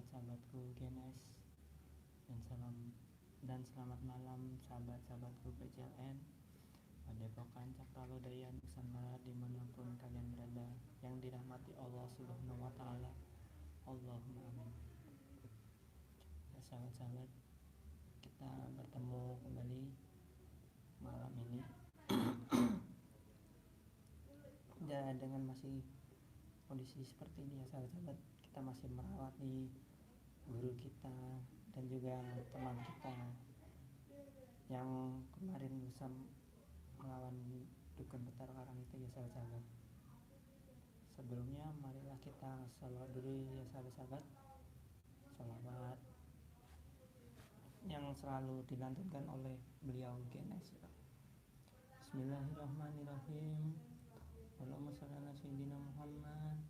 sahabat-sahabatku Genes, dan selamat malam sahabat-sahabatku PCLN, Padepokan Cakralodaya Nusantara dimanapun kalian berada, yang dirahmati Allah Subhanahu wa Ta'ala. Allahumma amin. Ya, sahabat-sahabat, kita bertemu kembali malam ini ya, dengan masih kondisi seperti ini ya sahabat-sahabat. Kita masih merawati guru kita dan juga teman kita yang kemarin bisa melawan dukun Betara Karang itu ya sahabat-sahabat. Sebelumnya marilah kita sholawat dulu ya sahabat-sahabat. Sholawat yang selalu dilantunkan oleh beliau Genes. Bismillahirrahmanirrahim. Allahumma shalli ala sayyidina Muhammad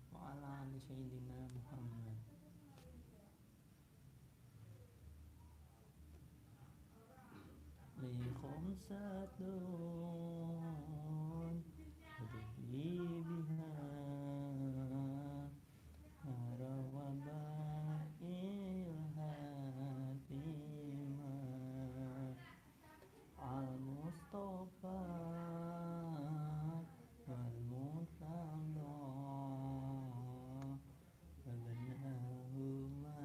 wa ala ali sayyidina Muhammad. Li khomsatun ruhi biha harawaba ilhatima al-mustafa wal-mutala wabanahuma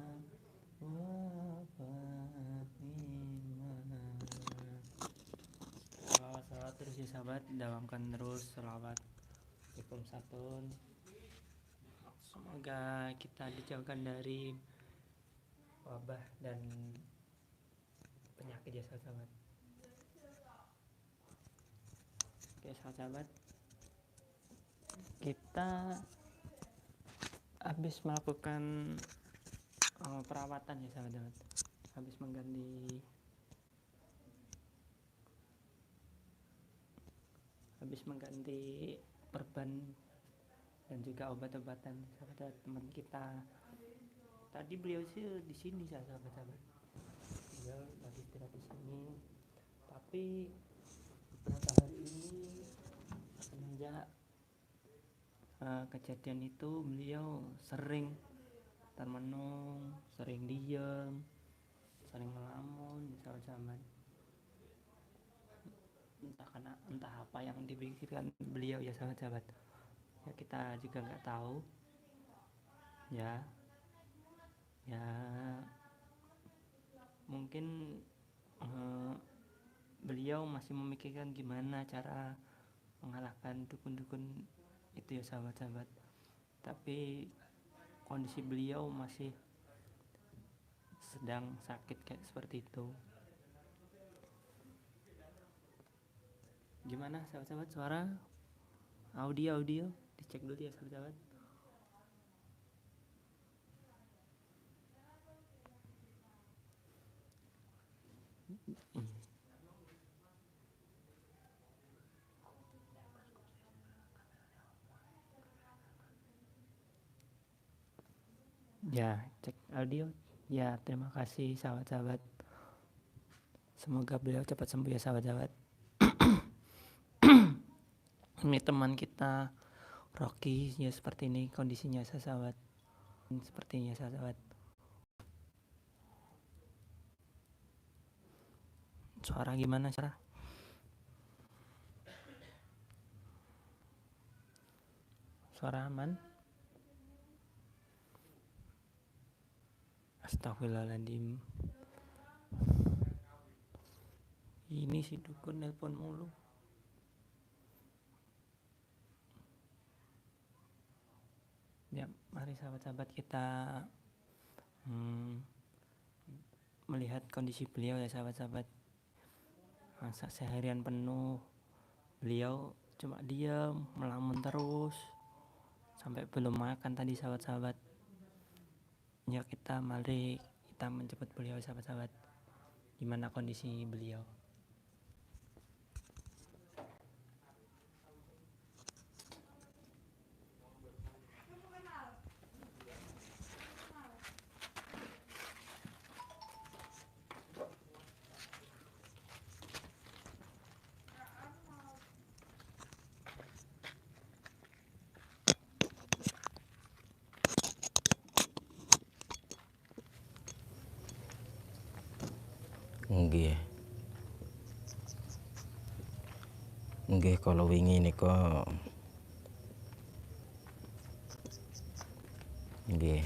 wa fatima. Salawat terus ya sahabat, dawamkan terus salawat Waalaikumsalam. Semoga kita dijauhkan dari wabah dan penyakit ya sahabat. Oke sahabat, kita habis melakukan perawatan ya sahabat, habis mengganti perban dan juga obat-obatan sahabat. Teman kita tadi beliau sih di sini sahabat-sahabat, beliau lagi istirahat di sini, tapi beberapa hari ini semenjak kejadian itu beliau sering termenung, sering diam, sering melamun sahabat-sahabat. Entah apa yang dipikirkan beliau ya sahabat-sahabat. Ya kita juga nggak tahu. Ya mungkin beliau masih memikirkan gimana cara mengalahkan dukun-dukun itu ya sahabat-sahabat. Tapi kondisi beliau masih sedang sakit kayak seperti itu. Gimana sahabat-sahabat, suara audio dicek dulu ya sahabat-sahabat. Ya, cek audio. Ya, terima kasih sahabat-sahabat. Semoga beliau cepat sembuh ya sahabat-sahabat. Ini teman kita Rocky ya, seperti ini kondisinya sahabat. Sepertinya sahabat. Suara gimana suara? Suara aman? Astagfirullahaladzim. Ini si dukun nelpon mulu. Ya, mari sahabat-sahabat kita melihat kondisi beliau ya sahabat-sahabat. Masa seharian penuh beliau cuma diam, melamun terus sampai belum makan tadi sahabat-sahabat. Ya mari kita menjemput beliau sahabat-sahabat. Gimana kondisi beliau? Nggih. Nggih, kalau wingi nika nggih.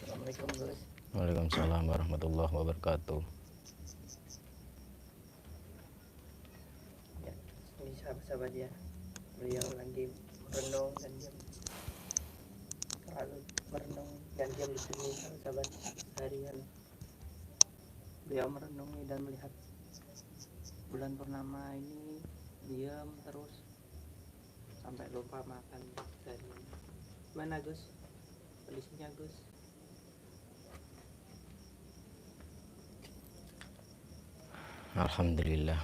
Assalamualaikum Gus. Waalaikumsalam warahmatullahi wabarakatuh. Ya, ini sahabat-sahabat ya, beliau lagi merenung dan diam, selalu merenung dan diam di sini sahabat-sahabat seharian. Beliau merenungi dan melihat bulan purnama ini diam terus sampai lupa makan seharian. Gimana Gus? Kondisinya Gus? Alhamdulillah.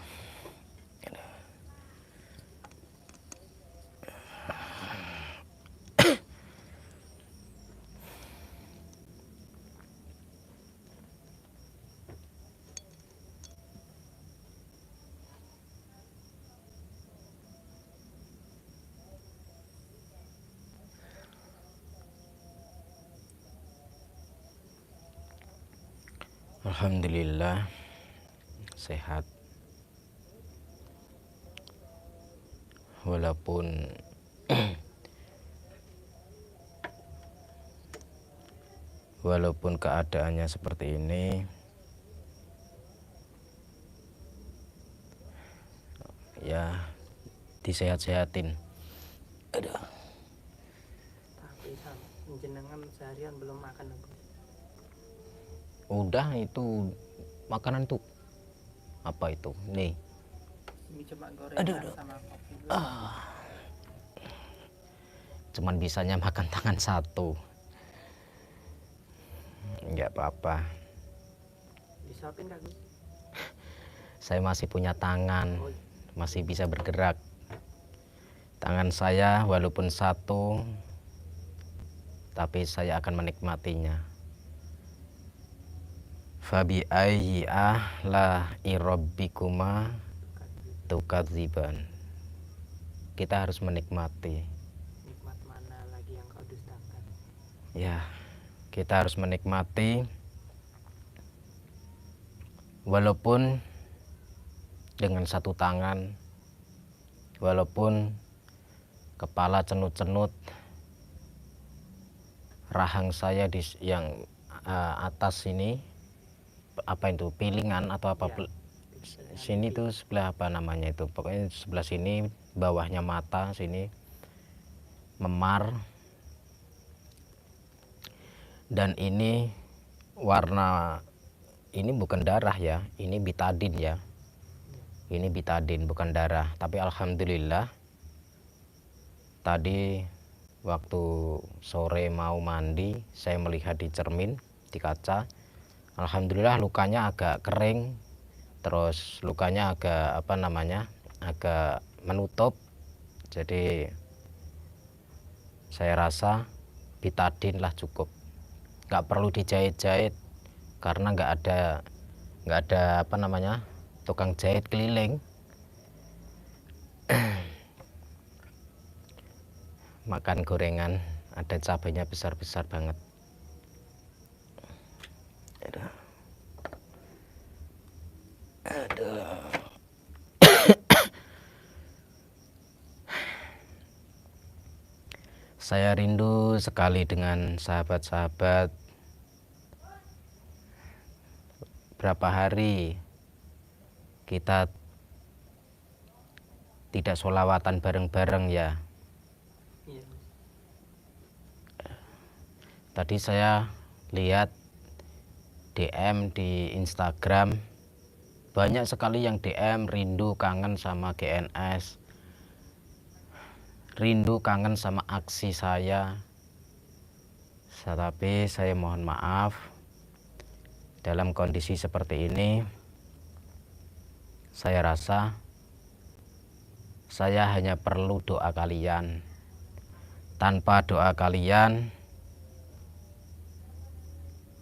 Alhamdulillah sehat. Walaupun walaupun keadaannya seperti ini, ya disehat-sehatin. Aduh. Tapi jenengan seharian belum makan Gus. Udah, itu makanan tuh apa itu nih, Ini cuma gorengan sama kopi Gus. cuman bisanya makan tangan satu. Nggak apa-apa, Disuapin Kak Gus? saya masih punya tangan, Oh, masih bisa bergerak. Tangan saya walaupun satu, tapi saya akan menikmatinya. Fabi ayyi ahla'i rabbikuma tukadziban. Kita harus menikmati. nikmat mana lagi yang kau dustakan? Ya, kita harus menikmati walaupun dengan satu tangan, walaupun kepala cenut-cenut, rahang saya di yang atas sini, apa itu, pilingan atau apa, Ya, sini tuh sebelah apa namanya itu, pokoknya sebelah sini, bawahnya mata sini memar, dan ini warna, ini bukan darah ya, ini betadin ya, ini betadin bukan darah. Tapi alhamdulillah tadi waktu sore mau mandi, saya melihat di cermin, di kaca, alhamdulillah lukanya agak kering, terus lukanya agak apa namanya, agak menutup. Jadi saya rasa betadin lah cukup, nggak perlu dijahit-jahit, karena nggak ada apa namanya, tukang jahit keliling. Makan gorengan ada cabainya besar-besar banget. Aduh. Saya rindu sekali dengan sahabat-sahabat. Berapa hari kita tidak sholawatan bareng-bareng ya. iya Gus. Tadi saya lihat DM di Instagram, banyak sekali yang DM rindu kangen sama GNS, rindu kangen sama aksi saya. Tapi saya mohon maaf, dalam kondisi seperti ini saya rasa Saya hanya perlu doa kalian. Tanpa doa kalian,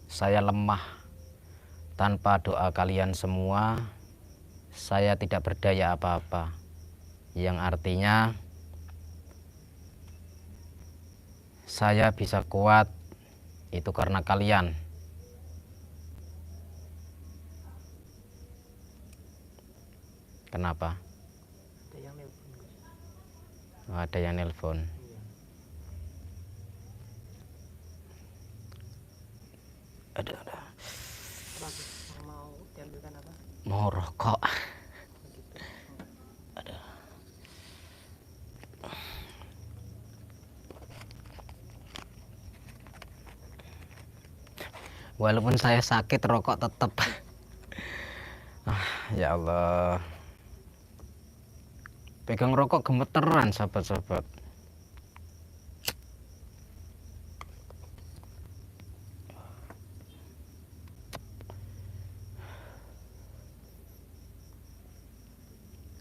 saya lemah. Tanpa doa kalian semua, saya tidak berdaya apa-apa. Yang artinya, saya bisa kuat itu karena kalian. Kenapa? Ada yang nelpon, Gus. Oh, ada yang nelpon. Iya. Ada. Apa, Gus? Mau diambilkan apa? Mau rokok. Begitu. Ada. Walaupun saya sakit, rokok tetap. Ya Allah. Pegang rokok gemeteran, sahabat-sahabat.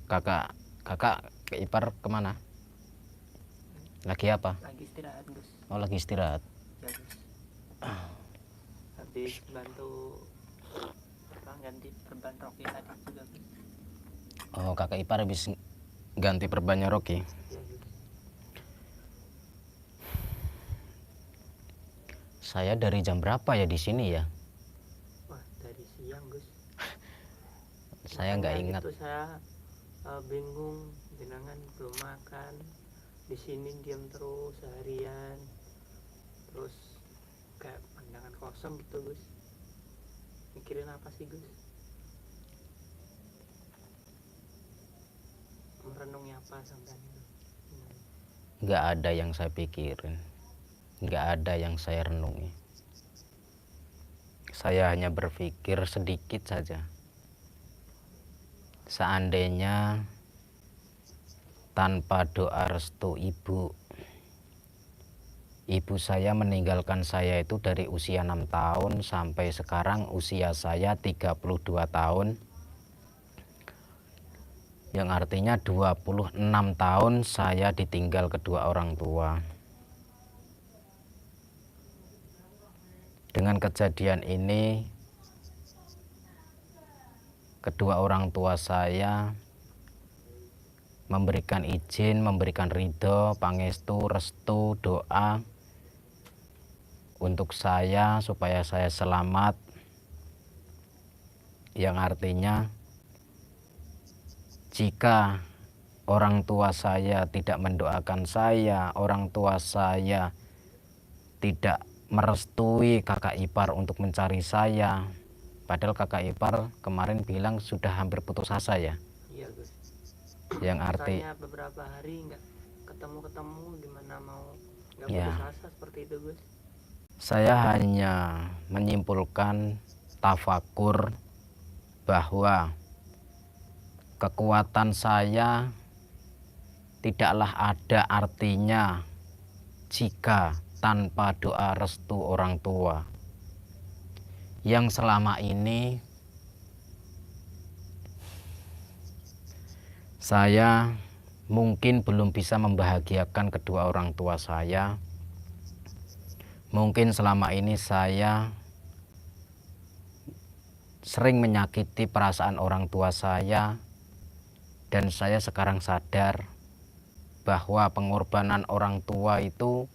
Kakak ipar kemana? Lagi apa? Lagi istirahat, Gus. Oh, lagi istirahat. Ya, Gus. Habis bantu ganti perban Rocky tadi juga, Gus. Oh, kakak ipar habis ganti perbannya Rocky. Ya, Gus. Saya dari jam berapa ya di sini ya? Wah, dari siang, Gus. Saya nggak Makanya ingat. Itu saya bingung, jenengan belum makan. Di sini diam terus seharian. Terus kayak pandangan kosong gitu, Gus. Mikirin apa sih, Gus? Merenungi apa sampai itu? Nggak ada yang saya pikirin, nggak ada yang saya renungi. Saya hanya berpikir sedikit saja. Seandainya tanpa doa restu ibu saya meninggalkan saya itu dari usia 6 tahun sampai sekarang usia saya 32 tahun. Yang artinya 26 tahun saya ditinggal kedua orang tua. Dengan kejadian ini, kedua orang tua saya memberikan izin, memberikan ridho, pangestu, restu, doa untuk saya supaya saya selamat. Yang artinya jika orang tua saya tidak mendoakan saya, orang tua saya tidak merestui kakak ipar untuk mencari saya, padahal kakak ipar kemarin bilang sudah hampir putus asa ya. Iya, Gus. Yang arti Saya beberapa hari nggak ketemu gimana mau nggak Ya. putus asa seperti itu, Gus. Saya hanya menyimpulkan tafakur bahwa kekuatan saya tidaklah ada artinya jika tanpa doa restu orang tua. Yang selama ini saya mungkin belum bisa membahagiakan kedua orang tua saya. Mungkin selama ini saya sering menyakiti perasaan orang tua saya, dan saya sekarang sadar bahwa pengorbanan orang tua itu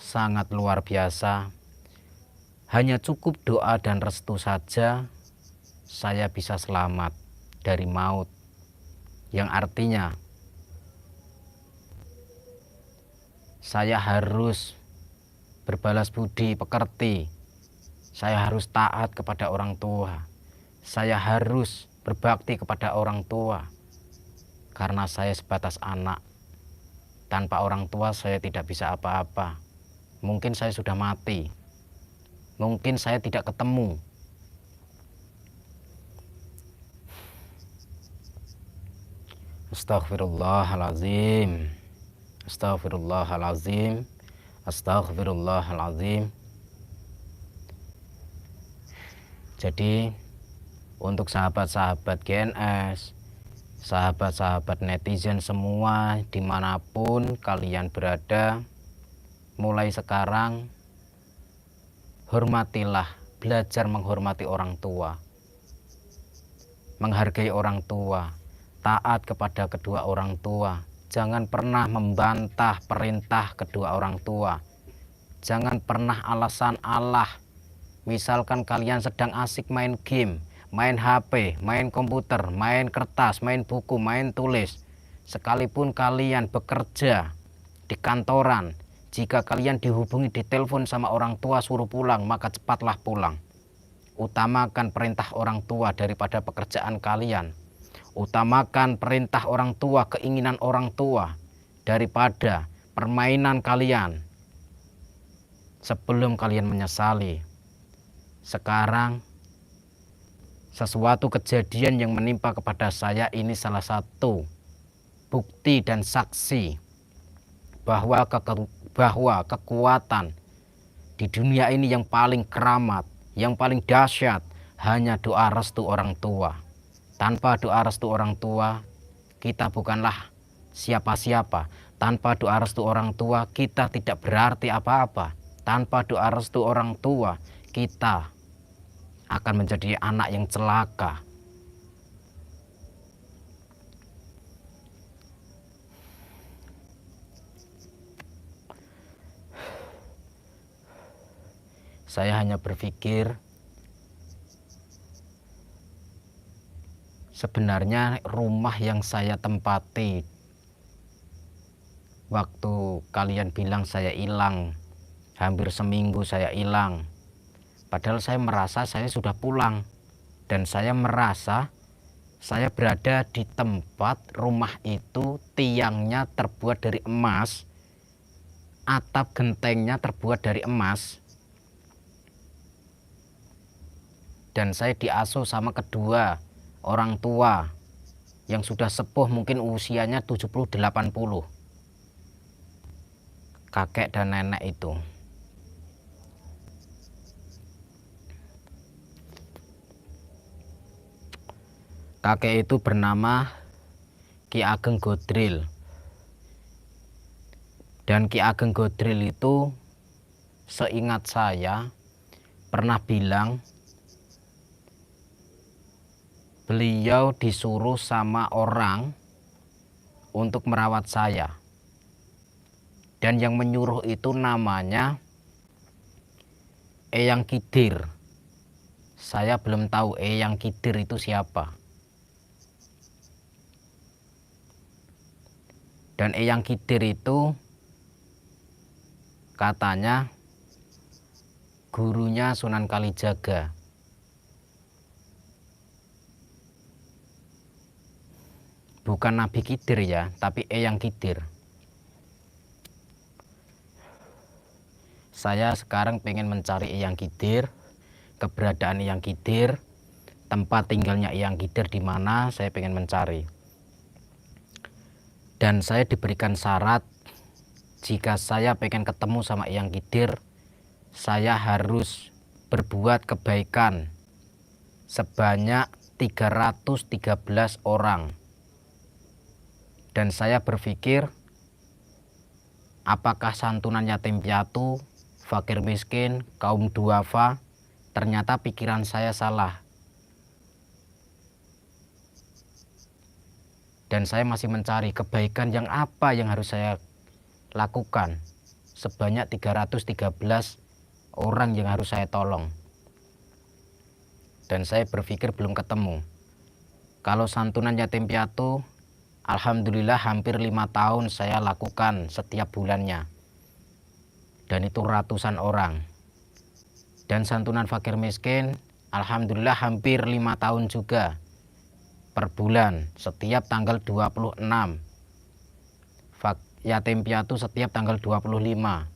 sangat luar biasa. Hanya cukup doa dan restu saja saya bisa selamat dari maut. Yang artinya saya harus berbalas budi pekerti. Saya harus taat kepada orang tua. Saya harus berbakti kepada orang tua. Karena saya sebatas anak. Tanpa orang tua saya tidak bisa apa-apa. Mungkin saya sudah mati. Mungkin saya tidak ketemu. Astaghfirullahalazim. Astaghfirullahalazim. Astaghfirullahalazim. Jadi untuk sahabat-sahabat GNS sahabat-sahabat netizen semua dimanapun kalian berada, mulai sekarang hormatilah, belajar menghormati orang tua, menghargai orang tua, taat kepada kedua orang tua. Jangan pernah membantah perintah kedua orang tua. Jangan pernah alasan Allah. Misalkan kalian sedang asik main game, main HP, main komputer, main kertas, main buku, main tulis. Sekalipun kalian bekerja di kantoran, jika kalian dihubungi di telepon sama orang tua suruh pulang, maka cepatlah pulang. Utamakan perintah orang tua daripada pekerjaan kalian. Utamakan perintah orang tua, keinginan orang tua daripada permainan kalian. Sebelum kalian menyesali. Sekarang sesuatu kejadian yang menimpa kepada saya ini salah satu bukti dan saksi bahwa kekuatan di dunia ini yang paling keramat, yang paling dahsyat hanya doa restu orang tua. Tanpa doa restu orang tua, kita bukanlah siapa-siapa. Tanpa doa restu orang tua, kita tidak berarti apa-apa. Tanpa doa restu orang tua, kita akan menjadi anak yang celaka. Saya hanya berpikir, sebenarnya rumah yang saya tempati waktu kalian bilang saya hilang, hampir seminggu saya hilang. Padahal saya merasa saya sudah pulang. Dan saya merasa saya berada di tempat rumah itu tiangnya terbuat dari emas, atap gentengnya terbuat dari emas. Dan saya diasuh sama kedua orang tua yang sudah sepuh, mungkin usianya 70-80, kakek dan nenek itu. Kakek itu bernama Ki Ageng Godril. Dan Ki Ageng Godril itu seingat saya pernah bilang beliau disuruh sama orang untuk merawat saya. Dan yang menyuruh itu namanya Eyang Kidir. Saya belum tahu Eyang Kidir itu siapa. Dan Eyang Kidir itu katanya gurunya Sunan Kalijaga. Bukan Nabi Kidir ya, tapi Eyang Kidir. Saya sekarang pengen mencari Eyang Kidir, keberadaan Eyang Kidir, tempat tinggalnya Eyang Kidir di mana, saya pengen mencari. Dan saya diberikan syarat, jika saya pengen ketemu sama Eyang Kidir, saya harus berbuat kebaikan sebanyak 313 orang. Dan saya berpikir, apakah santunan yatim piatu, fakir miskin, kaum duafa? Ternyata pikiran saya salah. Dan saya masih mencari kebaikan yang apa yang harus saya lakukan. Sebanyak 313 orang yang harus saya tolong. Dan saya berpikir belum ketemu. Kalau santunan yatim piatu, alhamdulillah hampir 5 tahun saya lakukan setiap bulannya. Dan itu ratusan orang. Dan santunan fakir miskin, alhamdulillah hampir 5 tahun juga. Per bulan, setiap tanggal 26. Yatim piatu setiap tanggal 25.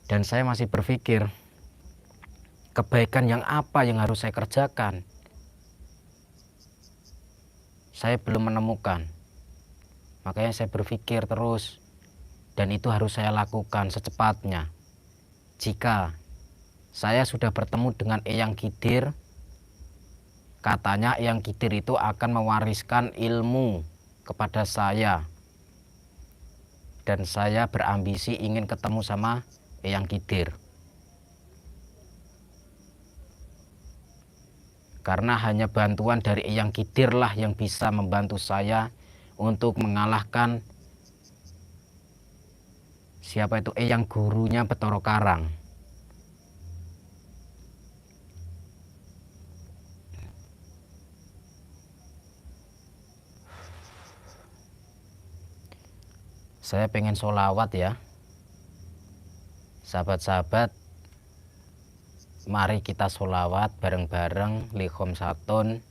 Dan saya masih berpikir, kebaikan yang apa yang harus saya kerjakan? Saya belum menemukan. Makanya saya berpikir terus, dan itu harus saya lakukan secepatnya. Jika saya sudah bertemu dengan Eyang Kidir, Katanya Eyang Kidir itu akan mewariskan ilmu kepada saya, dan saya berambisi ingin ketemu sama Eyang Kidir. Karena hanya bantuan dari Eyang Kidir lah yang bisa membantu saya untuk mengalahkan siapa itu Eyang gurunya Bathara Karang. Saya pengen sholawat ya. Sahabat-sahabat, mari kita sholawat bareng-bareng likhom satun.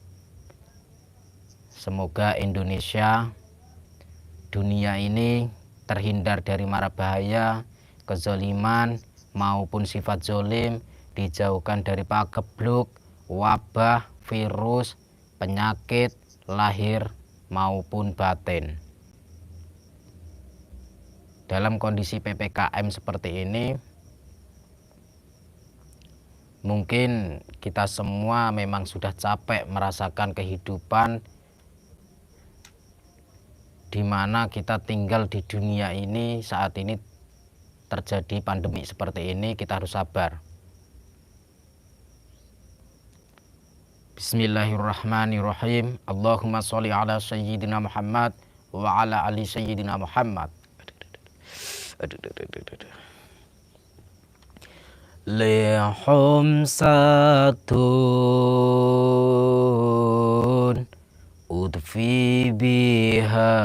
Semoga Indonesia, dunia ini terhindar dari mara bahaya, kezaliman maupun sifat zolim, dijauhkan dari pagebluk, wabah, virus, penyakit, lahir maupun batin. Dalam kondisi PPKM seperti ini, mungkin kita semua memang sudah capek merasakan kehidupan di mana kita tinggal di dunia ini. Saat ini terjadi pandemi seperti ini, kita harus sabar. Bismillahirrahmanirrahim. Allahumma sholli ala sayyidina Muhammad wa ala ali sayyidina Muhammad. Lihum satun udfi biha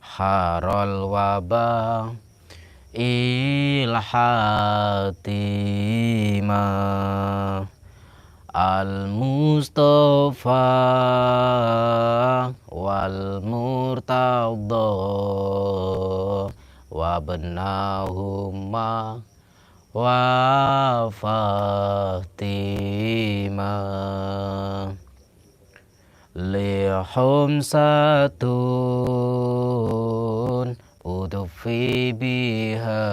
haral wabah ilhatima al-Mustafa wal Murtadha wa benahuma wa Fatima lihum satun udfi biha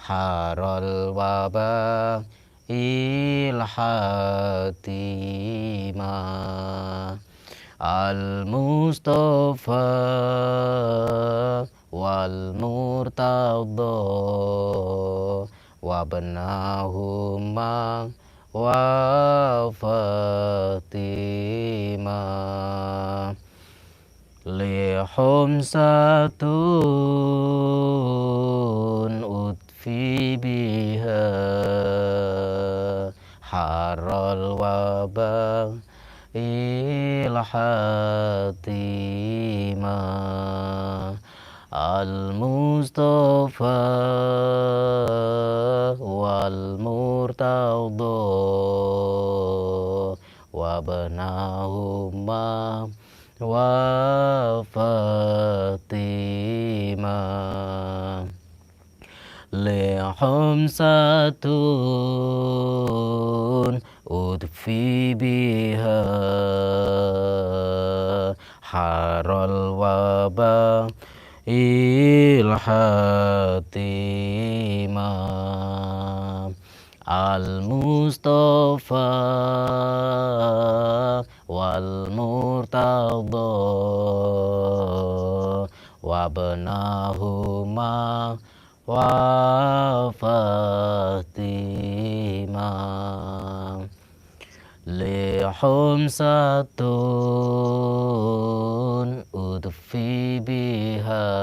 haral wabah ilhatima al-Mustafa wal Murtadha wa benahuma wa Fatima lihum satun udfi biha haral wabah ilhatima al-Mustafa wal Murtadha wa benahuma wa Fatima lihum satun udfi biha haral wabah ilhatima al-Mustafa wal Murtadha wa benahuma wa Fatima lihum satun udfi biha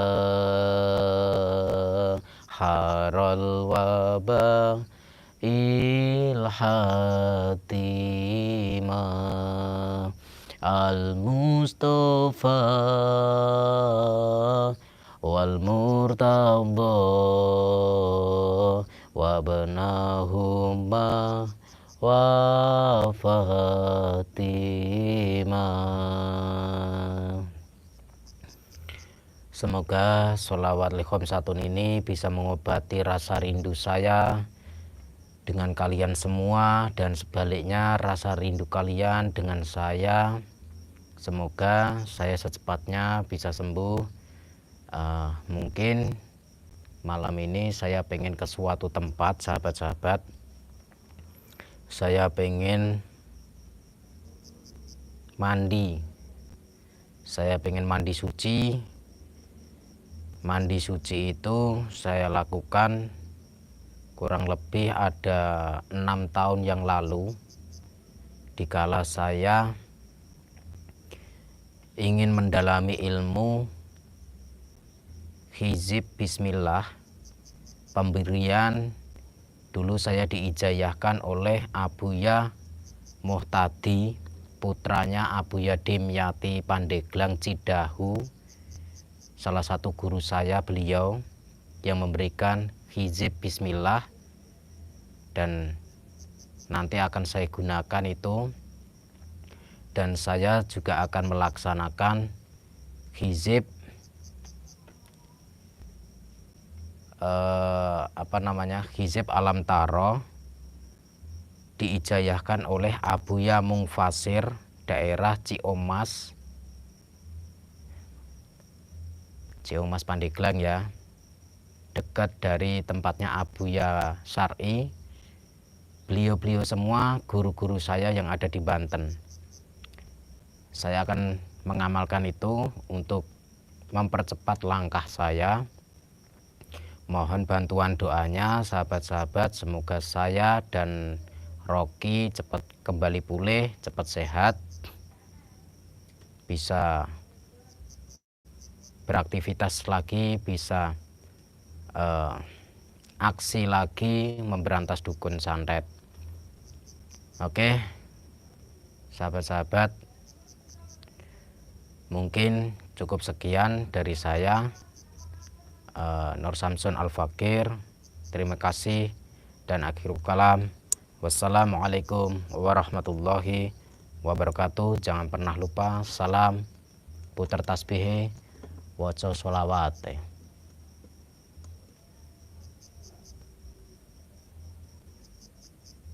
haral wabah ilhatima al-Mustafa wal Murtadha wa benahuma wa Fatima. Semoga sholawat likhom satun ini bisa mengobati rasa rindu saya dengan kalian semua, dan sebaliknya rasa rindu kalian dengan saya. Semoga saya secepatnya bisa sembuh. Mungkin malam ini saya pengen ke suatu tempat, sahabat-sahabat. saya pengen mandi. Saya pengen mandi suci. Mandi suci itu saya lakukan kurang lebih ada 6 tahun yang lalu, dikala saya ingin mendalami ilmu hizib bismillah. Pemberian dulu saya diijayahkan oleh Abuya Muhtadi, putranya Abuya Dimyati Pandeglang Cidahu, salah satu guru saya, beliau yang memberikan hizib bismillah, dan nanti akan saya gunakan itu, dan saya juga akan melaksanakan hizib hizib alam taro, diijayahkan oleh Abuya Mungfasir daerah Ciomas Pandeglang ya, dekat dari tempatnya Abuya Syar'i. Beliau-beliau semua guru-guru saya yang ada di Banten. Saya akan mengamalkan itu untuk mempercepat langkah saya. Mohon bantuan doanya sahabat-sahabat, semoga saya dan Rocky cepat kembali pulih, cepat sehat, bisa beraktivitas lagi, bisa aksi lagi memberantas dukun santet. Oke, sahabat-sahabat, mungkin cukup sekian dari saya, Nur Samsun Al-Fakir. Terima kasih dan akhirul kalam. Wassalamualaikum warahmatullahi wabarakatuh. Jangan pernah lupa salam, putar tasbih, waca sholawat.